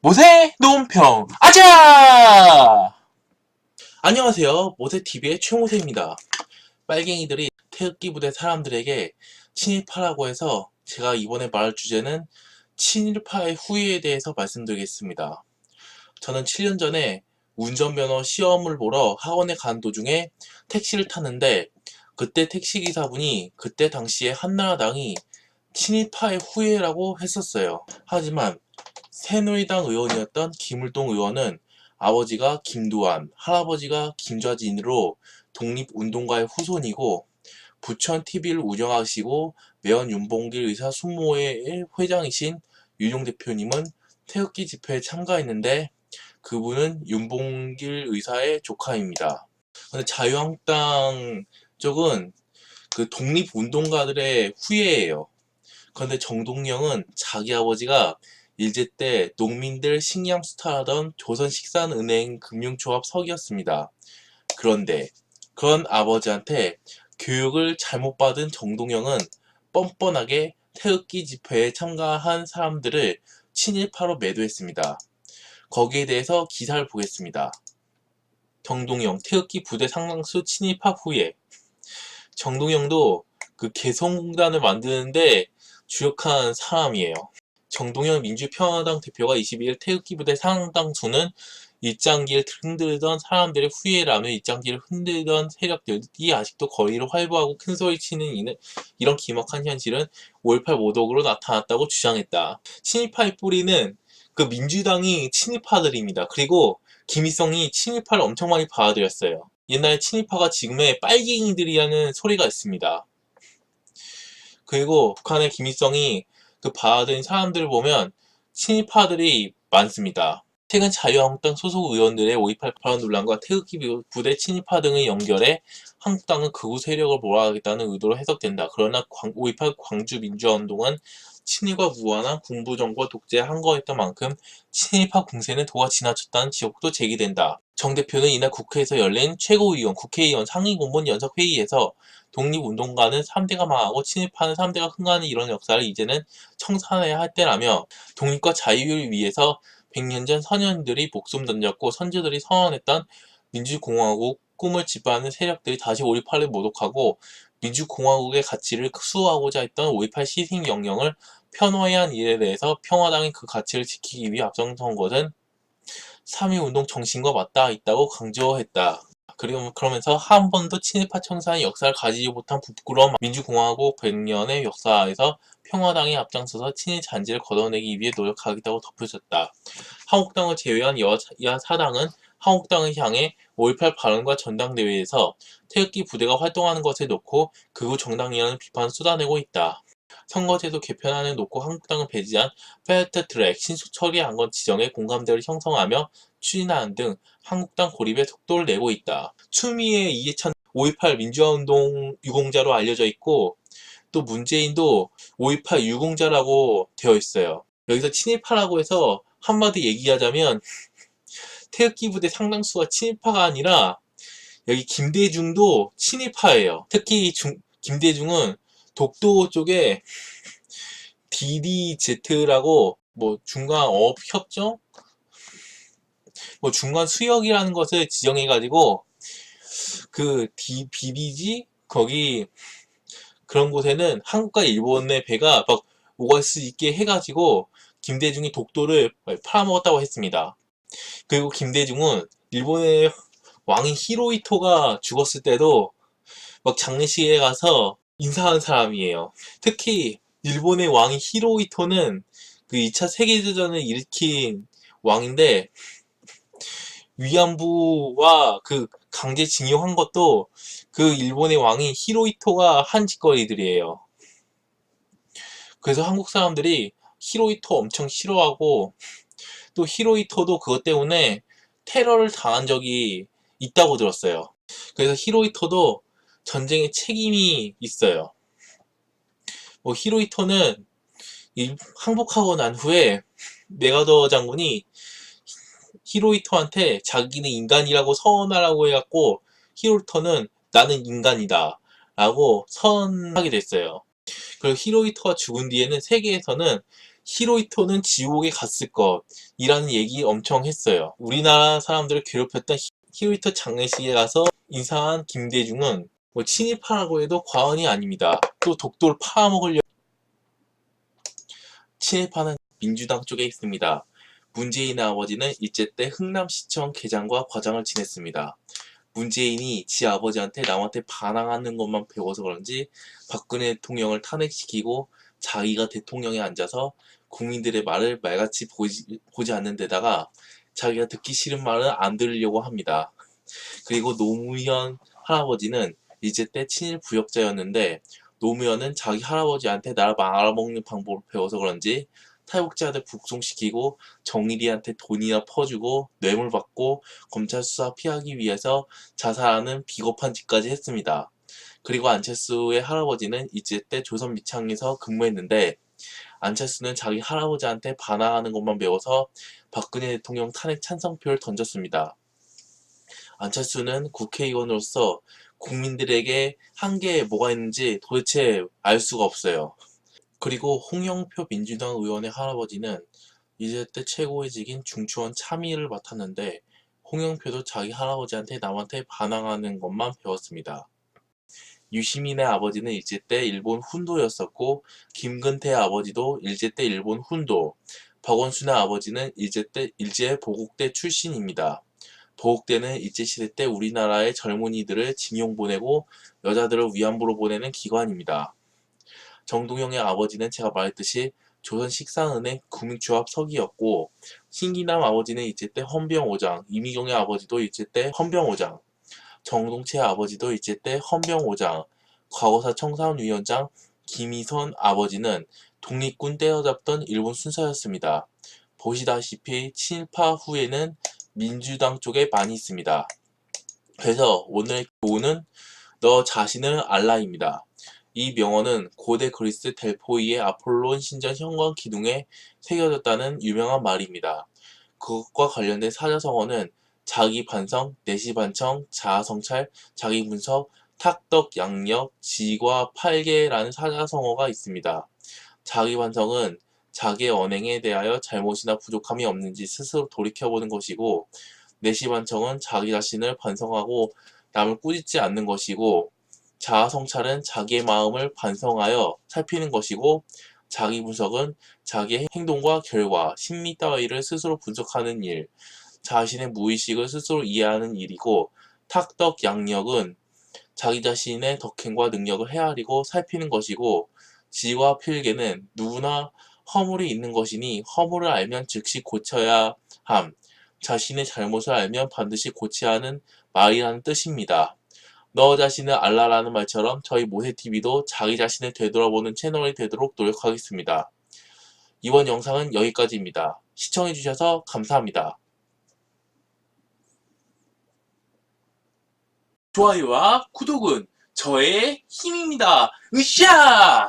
모세 논평 아자! 안녕하세요. 모세TV의 최모세입니다. 빨갱이들이 태극기 부대 사람들에게 친일파라고 해서 제가 이번에 말할 주제는 친일파의 후예에 대해서 말씀드리겠습니다. 저는 7년 전에 운전면허 시험을 보러 학원에 간 도중에 택시를 탔는데 그때 택시기사분이 그때 당시에 한나라당이 친일파의 후예라고 했었어요. 하지만 새누리당 의원이었던 김을동 의원은 아버지가 김두한, 할아버지가 김좌진으로 독립운동가의 후손이고 부천 TV를 운영하시고 매연 윤봉길 의사 순모회의 회장이신 윤용 대표님은 태극기 집회에 참가했는데 그분은 윤봉길 의사의 조카입니다. 근데 자유한국당 쪽은 그 독립운동가들의 후예예요. 그런데 정동영은 자기 아버지가 일제 때 농민들 식량 수탈하던 조선식산은행 금융조합 석이었습니다. 그런데 그런 아버지한테 교육을 잘못 받은 정동영은 뻔뻔하게 태극기 집회에 참가한 사람들을 친일파로 매도했습니다. 거기에 대해서 기사를 보겠습니다. 정동영 태극기 부대 상당수 친일파 후예. 정동영도 그 개성공단을 만드는데 주력한 사람이에요. 정동영 민주평화당 대표가 22일 태극기 부대 상당수는 입장기를 흔들던 사람들의 후예라며 입장기를 흔들던 세력들이 아직도 거리를 활보하고 큰소리치는 이런 기막한 현실은 5.18 모독으로 나타났다고 주장했다. 친일파의 뿌리는 그 민주당이 친일파들입니다. 그리고 김일성이 친일파를 엄청 많이 받아들였어요. 옛날에 친일파가 지금의 빨갱이들이라는 소리가 있습니다. 그리고 북한의 김일성이 그 받아들인 사람들을 보면 친일파들이 많습니다. 최근 자유한국당 소속 의원들의 5.18 발언 논란과 태극기 부대 친일파 등을 연결해 한국당은 극우 세력을 몰아가겠다는 의도로 해석된다. 그러나 5.18 광주민주화운동은 친일과 무관한 군부정부가 독재에 항거했던 만큼 친일파 공세는 도가 지나쳤다는 지적도 제기된다. 정 대표는 이날 국회에서 열린 최고위원, 국회의원 상임고문 연석회의에서 독립운동가는 3대가 망하고 친일파는 3대가 흥하는 이런 역사를 이제는 청산해야 할 때라며 독립과 자유를 위해서 100년 전 선현들이 목숨 던졌고 선조들이 선언했던 민주공화국 꿈을 지배하는 세력들이 다시 5.18을 모독하고 민주공화국의 가치를 수호하고자 했던 5.18 시신명령을 편호해야 한 일에 대해서 평화당이 그 가치를 지키기 위해 앞장선 것은 3.1운동 정신과 맞닿아 있다고 강조했다. 그러면서 한 번도 친일파 청산의 역사를 가지지 못한 부끄러운 민주공화국 100년의 역사에서 평화당이 앞장서서 친일 잔재를 걷어내기 위해 노력하겠다고 덧붙였다. 한국당을 제외한 여야 사당은 한국당을 향해 5.18 발언과 전당대회에서 태극기 부대가 활동하는 것을 놓고 극우 정당이라는 비판을 쏟아내고 있다. 선거제도 개편안을 놓고 한국당을 배제한 패스트트랙 신속 처리 안건 지정에 공감대를 형성하며 추진하는 등 한국당 고립에 속도를 내고 있다. 추미애, 이해찬 5.18 민주화운동 유공자로 알려져 있고 또 문재인도 5.18 유공자라고 되어 있어요. 여기서 친일파라고 해서 한마디 얘기하자면 태극기 부대 상당수가 친일파가 아니라 여기 김대중도 친일파예요. 특히 김대중은 독도 쪽에 DDZ라고 뭐 중간어업협정? 뭐 중간수역이라는 것을 지정해가지고 그 BBG? 거기 그런 곳에는 한국과 일본의 배가 막 오갈 수 있게 해가지고 김대중이 독도를 팔아먹었다고 했습니다. 그리고 김대중은 일본의 왕인 히로히토가 죽었을 때도 막 장례식에 가서 인사한 사람이에요. 특히 일본의 왕인 히로히토는 그 2차 세계대전을 일으킨 왕인데 위안부와 그 강제징용한 것도 그 일본의 왕인 히로히토가 한 짓거리들이에요. 그래서 한국 사람들이 히로히토 엄청 싫어하고 또 히로히토도 그것 때문에 테러를 당한 적이 있다고 들었어요. 그래서 히로히토도 전쟁에 책임이 있어요. 뭐 히로히토는 항복하고 난 후에 메가더 장군이 히로히토한테 자기는 인간이라고 선언하라고 해갖고 히로히토는 나는 인간이다 라고 선언하게 됐어요. 그리고 히로히토가 죽은 뒤에는 세계에서는 히로히토는 지옥에 갔을 것이라는 얘기 엄청 했어요. 우리나라 사람들을 괴롭혔던 히로히토 장례식에 가서 인사한 김대중은 뭐 친일파라고 해도 과언이 아닙니다. 또 독도를 파먹으려 친일파는 민주당 쪽에 있습니다. 문재인의 아버지는 일제 때 흥남시청 계장과 과장을 지냈습니다. 문재인이 지 아버지한테 남한테 반항하는 것만 배워서 그런지 박근혜 대통령을 탄핵시키고 자기가 대통령에 앉아서 국민들의 말을 말같이 보지 않는 데다가 자기가 듣기 싫은 말은 안 들으려고 합니다. 그리고 노무현 할아버지는 일제 때 친일 부역자였는데 노무현은 자기 할아버지한테 나를 말아먹는 방법을 배워서 그런지 탈북자들 북송시키고 정일이한테 돈이나 퍼주고 뇌물 받고 검찰 수사 피하기 위해서 자살하는 비겁한 짓까지 했습니다. 그리고 안철수의 할아버지는 일제 때 조선 미창에서 근무했는데 안철수는 자기 할아버지한테 반항하는 것만 배워서 박근혜 대통령 탄핵 찬성표를 던졌습니다. 안철수는 국회의원으로서 국민들에게 한 게 뭐가 있는지 도대체 알 수가 없어요. 그리고 홍영표 민주당 의원의 할아버지는 일제 때 최고위직인 중추원 참의를 맡았는데 홍영표도 자기 할아버지한테 남한테 반항하는 것만 배웠습니다. 유시민의 아버지는 일제 때 일본 훈도였었고 김근태의 아버지도 일제 때 일본 훈도, 박원순의 아버지는 일제 보국대 출신입니다. 보국대는 일제시대 때 우리나라의 젊은이들을 징용 보내고 여자들을 위안부로 보내는 기관입니다. 정동영의 아버지는 제가 말했듯이 조선식상은행 금융조합 서기였고 신기남 아버지는 일제 때 헌병오장, 이미경의 아버지도 일제 때 헌병오장, 정동채의 아버지도 일제 때 헌병오장, 과거사 청산위원장 김희선 아버지는 독립군 때려잡던 일본 순사였습니다. 보시다시피 친일파 후에는 민주당 쪽에 많이 있습니다. 그래서 오늘의 교훈은 너 자신을 알라입니다. 이 명언은 고대 그리스 델포이의 아폴론 신전 현관 기둥에 새겨졌다는 유명한 말입니다. 그것과 관련된 사자성어는 자기 반성, 내시 반청, 자아 성찰, 자기 분석, 탁덕 양력, 지과 팔계라는 사자성어가 있습니다. 자기 반성은 자기의 언행에 대하여 잘못이나 부족함이 없는지 스스로 돌이켜보는 것이고 내시 반청은 자기 자신을 반성하고 남을 꾸짖지 않는 것이고 자아 성찰은 자기의 마음을 반성하여 살피는 것이고 자기 분석은 자기의 행동과 결과, 심리 따위를 스스로 분석하는 일, 자신의 무의식을 스스로 이해하는 일이고 탁덕 양력은 자기 자신의 덕행과 능력을 헤아리고 살피는 것이고 지와 필계는 누구나 허물이 있는 것이니 허물을 알면 즉시 고쳐야 함, 자신의 잘못을 알면 반드시 고쳐야 하는 말이라는 뜻입니다. 너 자신을 알라라는 말처럼 저희 모세TV도 자기 자신을 되돌아보는 채널이 되도록 노력하겠습니다. 이번 영상은 여기까지입니다. 시청해주셔서 감사합니다. 좋아요와 구독은 저의 힘입니다. 으쌰!